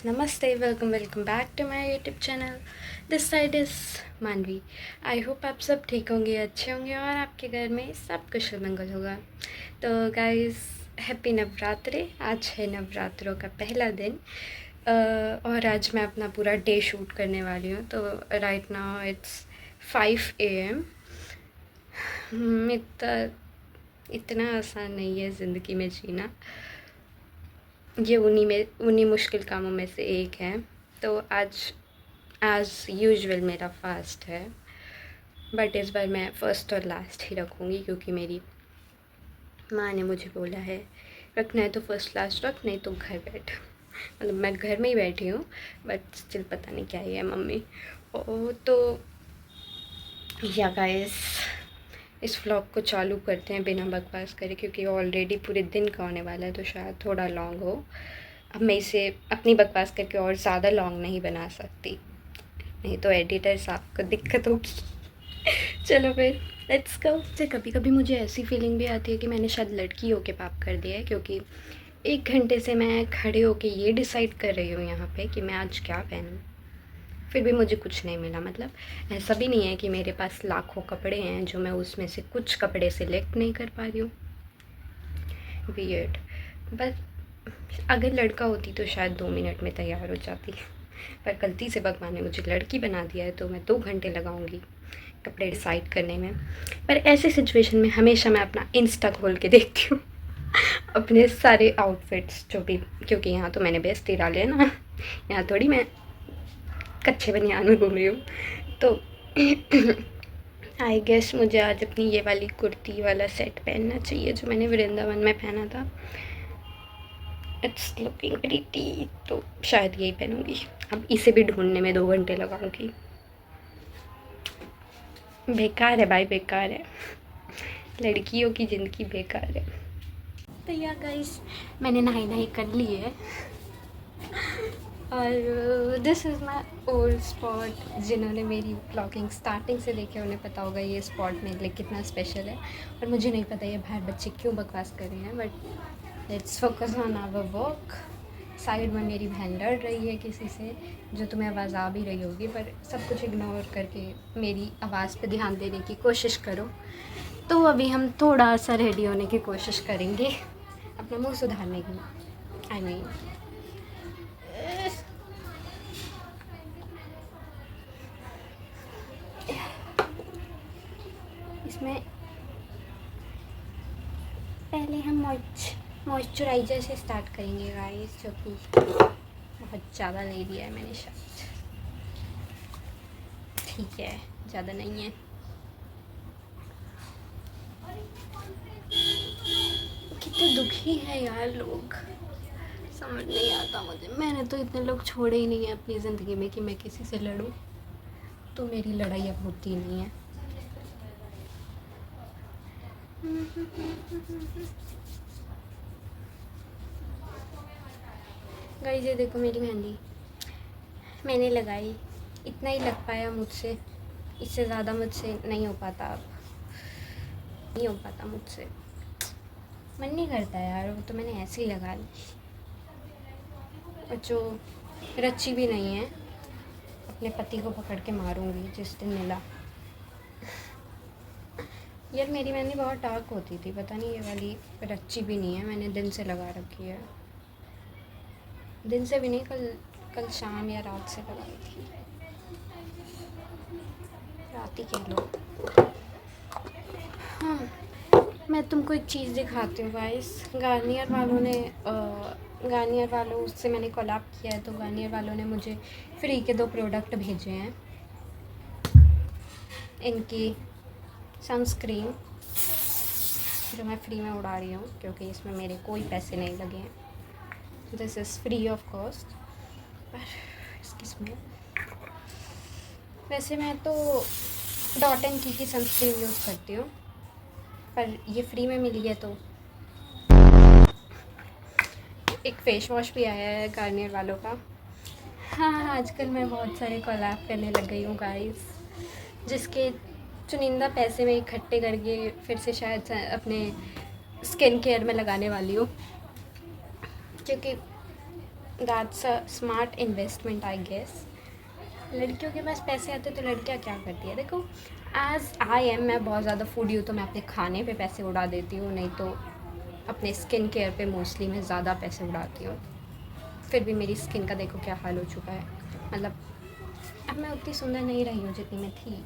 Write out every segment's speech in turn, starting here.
नमस्ते, welcome back to my YouTube channel. This side is Manavi. I hope आप सब ठीक होंगे, अच्छे होंगे और आपके घर में सब कुशल मंगल होगा। तो गाइस, हैप्पी नवरात्रि। आज है नवरात्रों का पहला दिन और आज मैं अपना पूरा डे शूट करने वाली हूँ। तो राइट नाउ इट्स 5 AM। इतना आसान नहीं है ज़िंदगी में जीना। ये उन्हीं मुश्किल कामों में से एक है। तो आज एज़ यूजुअल मेरा फास्ट है, बट इस बार मैं फ़र्स्ट और लास्ट ही रखूँगी क्योंकि मेरी माँ ने मुझे बोला है रखना है तो फ़र्स्ट लास्ट रख, नहीं तो घर बैठ। मतलब मैं घर में ही बैठी हूँ, बट स्टिल पता नहीं क्या ही है मम्मी। तो या गाइस, इस व्लॉग को चालू करते हैं बिना बकवास करे क्योंकि ऑलरेडी पूरे दिन का होने वाला है, तो शायद थोड़ा लॉन्ग हो। अब मैं इसे अपनी बकवास करके और ज़्यादा लॉन्ग नहीं बना सकती, नहीं तो एडिटर साहब को दिक्कत होगी। चलो फिर लेट्स गो। तो कभी कभी मुझे ऐसी फीलिंग भी आती है कि मैंने शायद लड़की होके पाप कर दिया है, क्योंकि 1 घंटे से मैं खड़े होके ये डिसाइड कर रही हूँ यहाँ पे कि मैं आज क्या पहनूँ, फिर भी मुझे कुछ नहीं मिला। मतलब ऐसा भी नहीं है कि मेरे पास लाखों कपड़े हैं जो मैं उसमें से कुछ कपड़े सेलेक्ट नहीं कर पा रही हूँ। वियर्ड। बस अगर लड़का होती तो शायद 2 मिनट में तैयार हो जाती, पर गलती से भगवान ने मुझे लड़की बना दिया है तो मैं 2 घंटे लगाऊंगी कपड़े डिसाइड करने में। पर ऐसे सिचुएशन में हमेशा मैं अपना इंस्टा खोल के देखती हूँ अपने सारे आउटफिट्स जो भी, क्योंकि यहाँ तो मैंने बेस्ट ही डाले हैं ना, यहाँ थोड़ी मैं कच्चे बनियान में घूम रही हूँ। तो आई गेस मुझे आज अपनी ये वाली कुर्ती वाला सेट पहनना चाहिए जो मैंने वृंदावन में पहना था। इट्स लुकिंग प्रीटी, तो शायद यही पहनूंगी। अब इसे भी ढूंढने में 2 घंटे लगाऊंगी। बेकार है भाई, बेकार है। लड़कियों की ज़िंदगी बेकार है। तो या गाइस, मैंने नहाई कर ली है और this is my old spot. जिन्होंने मेरी ब्लॉगिंग स्टार्टिंग से देखी उन्हें पता होगा ये स्पॉट मेरे लिए कितना स्पेशल है। और मुझे नहीं पता ये बाहर बच्चे क्यों बकवास कर रहे हैं, but let's focus on our work. Side में मेरी बहन लड़ रही है किसी से, जो तुम्हें आवाज़ आ भी रही होगी, पर सब कुछ इग्नोर करके मेरी आवाज़ पे ध्यान देने की कोशिश करो। तो अभी हम थोड़ा सा रेडी होने की कोशिश करेंगे, अपना मुंह सुधारने की। आई मीन इसमें पहले हम मॉइस्चराइज़र से स्टार्ट करेंगे गाइस, जो कि बहुत ज़्यादा ले लिया है मैंने शायद। ठीक है, ज़्यादा नहीं है। कितने दुखी है यार लोग, समझ नहीं आता मुझे। मैंने तो इतने लोग छोड़े ही नहीं है अपनी ज़िंदगी में कि मैं किसी से लड़ूं, तो मेरी लड़ाई अब होती नहीं है। गाइस, ये देखो मेरी मेहंदी मैंने लगाई, इतना ही लग पाया मुझसे, इससे ज़्यादा मुझसे नहीं हो पाता। अब नहीं हो पाता मुझसे, मन नहीं करता यार, वो तो मैंने ऐसे ही लगा ली। और जो रच्ची भी नहीं है, अपने पति को पकड़ के मारूंगी जिस दिन मिला। यार मेरी मेहंदी बहुत डार्क होती थी, पता नहीं ये वाली रच्ची भी नहीं है, मैंने दिन से लगा रखी है। दिन से भी नहीं, कल शाम या रात से लगाई थी, रात ही कह लो। हाँ, मैं तुमको एक चीज़ दिखाती हूँ गाइस। गार्नियर वालों से मैंने कोलैब किया है, तो गार्नियर वालों ने मुझे फ्री के 2 प्रोडक्ट भेजे हैं। इनकी सनस्क्रीन जो मैं फ्री में उड़ा रही हूँ क्योंकि इसमें मेरे कोई पैसे नहीं लगे हैं। This is free of cost. पर इसकी स्मेल, वैसे मैं तो डॉट एंड की सनस्क्रीन यूज़ करती हूँ, पर ये फ्री में मिली है। तो एक फ़ेस वॉश भी आया है गार्नियर वालों का। हाँ, आजकल मैं बहुत सारे कोलैब करने लग गई हूँ गाइस, जिसके चुनिंदा पैसे में इकट्ठे करके फिर से शायद अपने स्किन केयर में लगाने वाली हूँ, क्योंकि that's a smart investment I guess. लड़कियों के पास पैसे आते तो लड़कियाँ क्या करती है, देखो एज आई एम, मैं बहुत ज़्यादा फूडी हूँ तो मैं अपने खाने पे पैसे उड़ा देती हूँ, नहीं तो अपने स्किन केयर पे मोस्टली मैं ज़्यादा पैसे उड़ाती हूँ। फिर भी मेरी स्किन का देखो क्या हाल हो चुका है, मतलब अब मैं उतनी सुंदर नहीं रही हूँ जितनी मैं थी,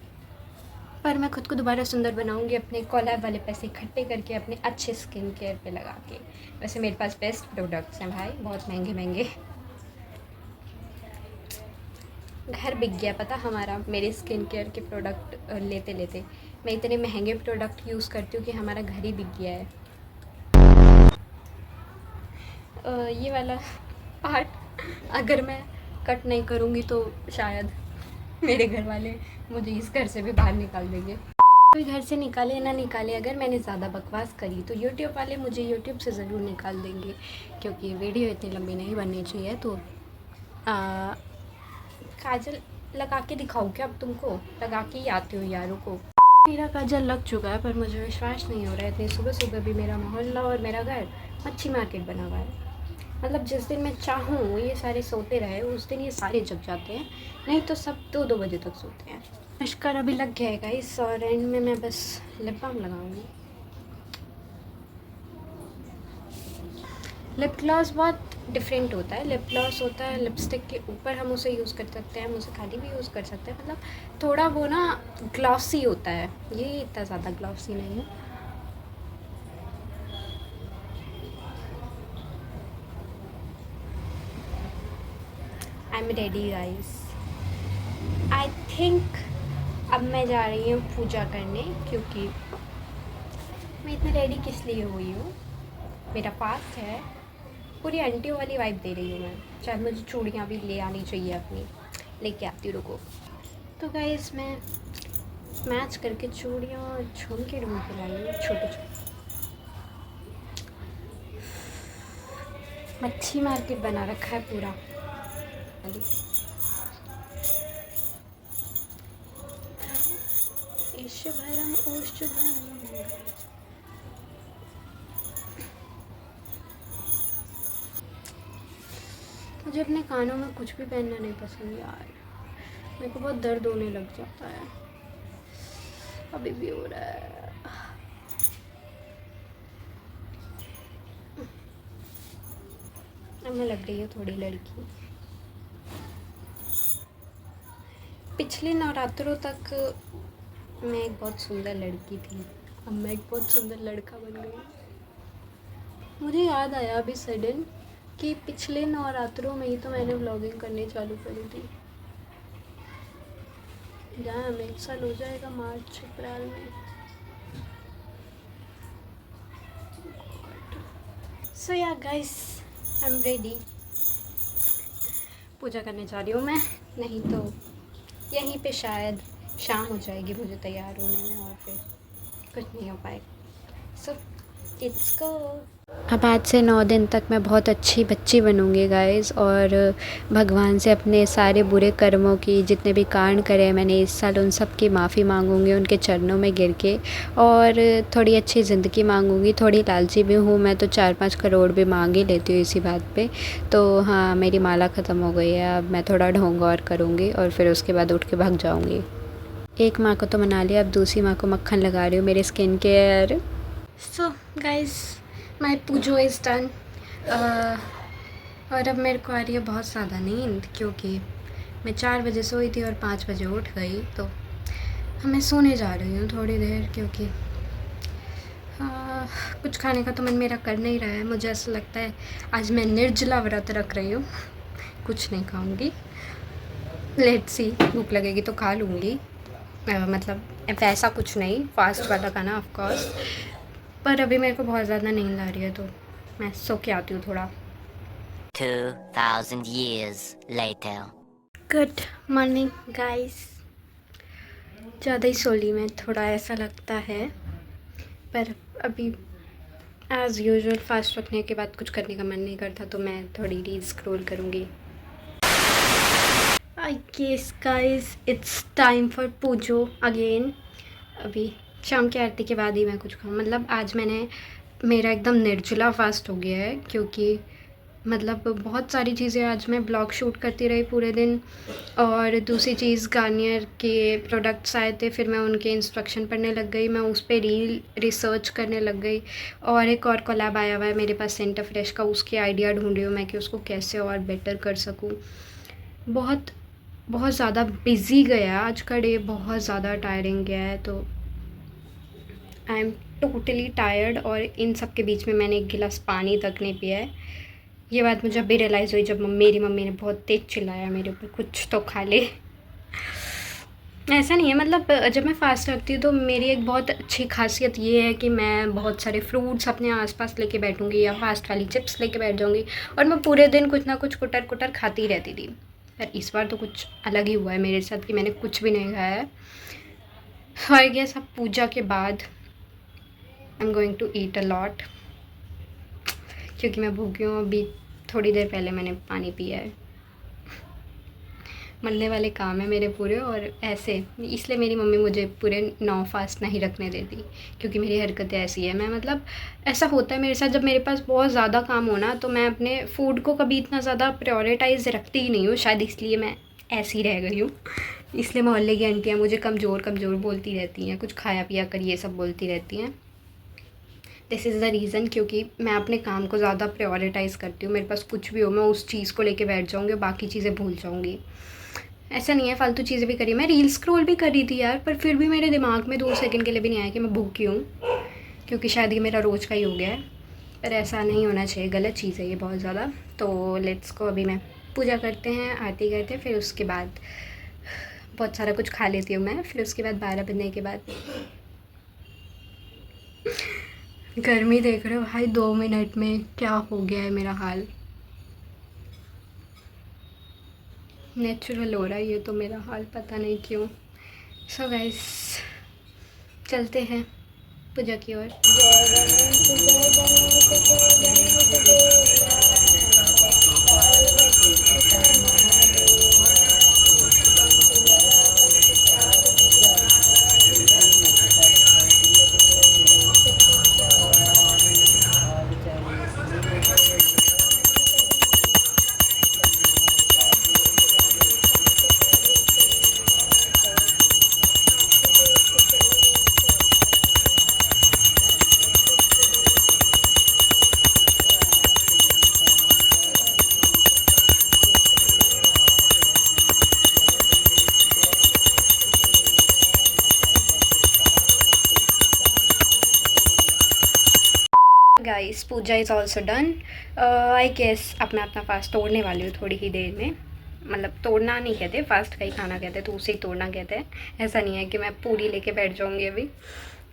पर मैं खुद को दोबारा सुंदर बनाऊंगी अपने कोलैब वाले पैसे इकट्ठे करके अपने अच्छे स्किन केयर पे लगा के। वैसे मेरे पास बेस्ट प्रोडक्ट्स हैं भाई, बहुत महंगे महंगे। घर बिक गया पता हमारा, मेरे स्किन केयर के प्रोडक्ट लेते लेते मैं इतने महंगे प्रोडक्ट यूज़ करती हूँ कि हमारा घर ही बिक गया है। ये वाला पार्ट अगर मैं कट नहीं करूँगी तो शायद मेरे घर वाले मुझे इस घर से भी बाहर निकाल देंगे। कोई घर से निकाले ना निकाले, अगर मैंने ज़्यादा बकवास करी तो यूट्यूब वाले मुझे यूट्यूब से ज़रूर निकाल देंगे, क्योंकि वीडियो इतनी लंबी नहीं बननी चाहिए। तो काजल लगा के दिखाऊँ क्या अब तुमको, लगा के ही आती हूँ यारों को। मेरा काजल लग चुका है पर मुझे विश्वास नहीं हो रहा है, इतनी सुबह सुबह भी मेरा मोहल्ला और मेरा घर मच्छी मार्केट बना हुआ है। मतलब जिस दिन मैं चाहूँ ये सारे सोते रहे उस दिन ये सारे जग जाते हैं, नहीं तो सब 2-2 बजे तक सोते हैं। मस्कर अभी लग गया है गाइस, और एंड में मैं बस लिप बाम लगाऊंगी। लिप ग्लॉस बहुत डिफरेंट होता है, लिप ग्लॉस होता है लिपस्टिक के ऊपर, हम उसे यूज़ कर सकते हैं, हम उसे खाली भी यूज़ कर सकते हैं, मतलब थोड़ा वो ना ग्लॉसी होता है, ये इतना ज़्यादा ग्लॉसी नहीं है। I am ready guys, I think अब मैं जा रही हूँ पूजा करने, क्योंकि मैं इतनी रेडी किस लिए हुई हूँ, मेरा फास्ट है, पूरी आंटियों वाली वाइब दे रही हूँ मैं। शायद मुझे चूड़ियाँ भी ले आनी चाहिए अपनी, लेके आती हूँ रुको। तो गाइस मैं मैच करके चूड़ियाँ और झुमके ढूंढ के लाई हूँ छोटे छोटे। मच्छी मार्केट बना रखा है पूरा। ईशभरम ओष्ठधरम, मुझे अपने कानों में कुछ भी पहनना नहीं पसंद यार, मेरे को बहुत दर्द होने लग जाता है, अभी भी हो रहा है। अब मैं लग रही हूँ थोड़ी लड़की। पिछले नवरात्रों तक मैं एक बहुत सुंदर लड़की थी, अब मैं एक बहुत सुंदर लड़का बन गई। मुझे याद आया अभी सडन कि पिछले नवरात्रों में ही तो मैंने व्लॉगिंग करनी चालू करी थी। जहाँ हमें 1 साल हो जाएगा मार्च अप्रैल में। सो या गाइस, आई एम रेडी, पूजा करने जा रही हूँ मैं, नहीं तो यहीं पे शायद शाम हो जाएगी मुझे तैयार होने में और फिर कुछ नहीं हो पाएगा। So let's go. अब आज से 9 दिन तक मैं बहुत अच्छी बच्ची बनूंगी गाइस, और भगवान से अपने सारे बुरे कर्मों की, जितने भी कांड करे हैं मैंने इस साल, उन सब की माफ़ी मांगूंगी उनके चरणों में गिर के, और थोड़ी अच्छी ज़िंदगी मांगूंगी। थोड़ी लालची भी हूँ मैं, तो 4-5 करोड़ भी मांग ही लेती हूँ इसी बात पे। तो हाँ, मेरी माला ख़त्म हो गई है, अब मैं थोड़ा ढोंग और करूँगी और फिर उसके बाद उठ के भाग जाऊँगी। एक माँ को तो मना लिया, अब दूसरी माँ को मक्खन लगा रही हूँ मेरे skin care. So guys, my Pujo is done, और अब मेरे को आ रही है बहुत ज़्यादा नींद, क्योंकि मैं 4 बजे सोई थी और 5 बजे उठ गई, तो मैं सोने जा रही हूँ थोड़ी देर, क्योंकि कुछ खाने का तो मन मेरा कर नहीं रहा है। मुझे ऐसा लगता है आज मैं निर्जला व्रत रख रही हूँ, कुछ नहीं खाऊँगी। लेट्स सी, भूख लगेगी तो खा लूँगी, मतलब वैसा कुछ नहीं, फास्ट वाला खाना ऑफ कोर्स, पर अभी मेरे को बहुत ज़्यादा नींद आ रही है तो मैं सो के आती हूँ थोड़ा। 2000 years later. Good morning guys, ज़्यादा ही सो ली मैं, थोड़ा ऐसा लगता है, पर अभी एज़ यूजुअल फास्ट रखने के बाद कुछ करने का मन नहीं करता, तो मैं थोड़ी रील स्क्रॉल करूँगी। I guess guys it's time for Pujo again. अभी शाम की आरती के बाद ही मैं कुछ खाऊँ, मतलब आज मेरा एकदम निर्जला फास्ट हो गया है, क्योंकि मतलब बहुत सारी चीज़ें आज मैं ब्लॉग शूट करती रही पूरे दिन। और दूसरी चीज़ गार्नियर के प्रोडक्ट्स आए थे, फिर मैं उनके इंस्ट्रक्शन पढ़ने लग गई, मैं उस पे रील रिसर्च करने लग गई। और एक और कोलैब आया हुआ है मेरे पास सेंटर फ्रेश का, उसके आइडिया ढूंढ रही हूँ मैं कि उसको कैसे और बेटर कर सकूँ। बहुत बहुत ज़्यादा बिज़ी गया आज का डे, बहुत ज़्यादा टायरिंग गया है। तो आई एम टोटली टायर्ड। और इन सब के बीच में मैंने एक गिलास पानी तक नहीं पिया है। ये बात मुझे अभी रियलाइज़ हुई जब मेरी मम्मी ने बहुत तेज़ चिल्लाया मेरे ऊपर, कुछ तो खा ले। ऐसा नहीं है, मतलब जब मैं फ़ास्ट रखती हूँ तो मेरी एक बहुत अच्छी खासियत ये है कि मैं बहुत सारे फ्रूट्स अपने आसपास लेके बैठूँगी या फास्ट वाली चिप्स लेके बैठ जाऊँगी, और मैं पूरे दिन कुछ ना कुछ कुटर कुटर खाती रहती थी। पर इस बार तो कुछ अलग ही हुआ है मेरे साथ कि मैंने कुछ भी नहीं खाया है। सो आई गेस अब पूजा के बाद I am going to eat a lot, क्योंकि मैं भूखी हूँ। अभी थोड़ी देर पहले मैंने पानी पिया है। मरने वाले काम है मेरे पूरे, और ऐसे इसलिए मेरी मम्मी मुझे पूरे 9 फास्ट नहीं रखने देती, क्योंकि मेरी हरकतें ऐसी है। मैं मतलब ऐसा होता है मेरे साथ, जब मेरे पास बहुत ज़्यादा काम हो ना, तो मैं अपने फूड को कभी इतना ज़्यादा प्रायोरिटाइज रखती ही नहीं हूँ। शायद इसलिए मैं ऐसी रह गई हूँ। इसलिए मोहल्ले की आंटियाँ मुझे कमज़ोर कमज़ोर बोलती रहती हैं, कुछ खाया पिया कर ये सब बोलती रहती हैं। दिस इज़ द रीज़न, क्योंकि मैं अपने काम को ज़्यादा प्रायोरिटाइज़ करती हूँ। मेरे पास कुछ भी हो, मैं उस चीज़ को लेके बैठ जाऊँगी और बाकी चीज़ें भूल जाऊँगी। ऐसा नहीं है, फालतू चीज़ें भी करी। मैं रील स्क्रॉल भी कर रही थी यार, पर फिर भी मेरे दिमाग में 2 सेकंड के लिए भी नहीं आया कि मैं भूखी हूँ, क्योंकि शायद ये मेरा रोज़ का ही हो गया है। पर ऐसा नहीं होना चाहिए, गलत चीज़ है ये बहुत ज़्यादा। तो लेट्स को, अभी मैं पूजा करते हैं, आरती करते हैं, फिर उसके बाद बहुत सारा कुछ खा लेती हूँ मैं। फिर उसके बाद 12 बजने के बाद गर्मी देख रहे हो भाई, 2 मिनट में क्या हो गया है मेरा हाल। नेचुरल हो रहा है ये तो मेरा हाल, पता नहीं क्यों। सो गाइस, चलते हैं पूजा की ओर। Guys, puja is also done. I guess अब मैं अपना फास्ट तोड़ने वाली हूँ थोड़ी ही देर में। मतलब तोड़ना नहीं कहते, फास्ट का ही खाना कहते हैं, तो उसे ही तोड़ना कहते हैं। ऐसा नहीं है कि मैं पूरी लेके बैठ जाऊँगी अभी,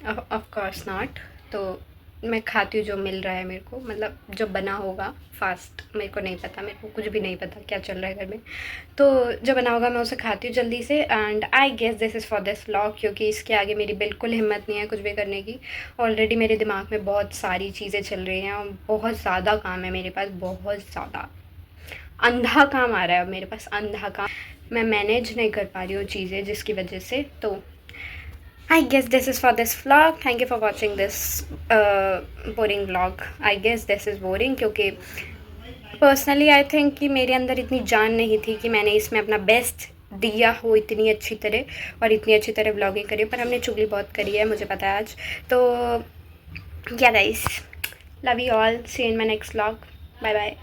ऑफ कोर्स नॉट। तो मैं खाती हूँ जो मिल रहा है मेरे को, मतलब जो बना होगा फास्ट। मेरे को नहीं पता, मेरे को कुछ भी नहीं पता क्या चल रहा है घर में, तो जो बना होगा मैं उसे खाती हूँ जल्दी से। And I guess this is for this vlog, क्योंकि इसके आगे मेरी बिल्कुल हिम्मत नहीं है कुछ भी करने की। ऑलरेडी मेरे दिमाग में बहुत सारी चीज़ें चल रही हैं और बहुत ज़्यादा काम है मेरे पास, बहुत ज़्यादा अंधा काम आ रहा है मेरे पास, अंधा काम। मैं मैनेज नहीं कर पा रही हूँ चीज़ें, जिसकी वजह से। तो I guess this is for this vlog. Thank you for watching this boring vlog. I guess this is boring, क्योंकि पर्सनली आई थिंक कि मेरे अंदर इतनी जान नहीं थी कि मैंने इसमें अपना बेस्ट दिया हो इतनी अच्छी तरह, और इतनी अच्छी तरह व्लॉगिंग करी। पर हमने चुगली बहुत करी है, मुझे पता है आज। तो या guys, love you all, see you in my next vlog, bye bye.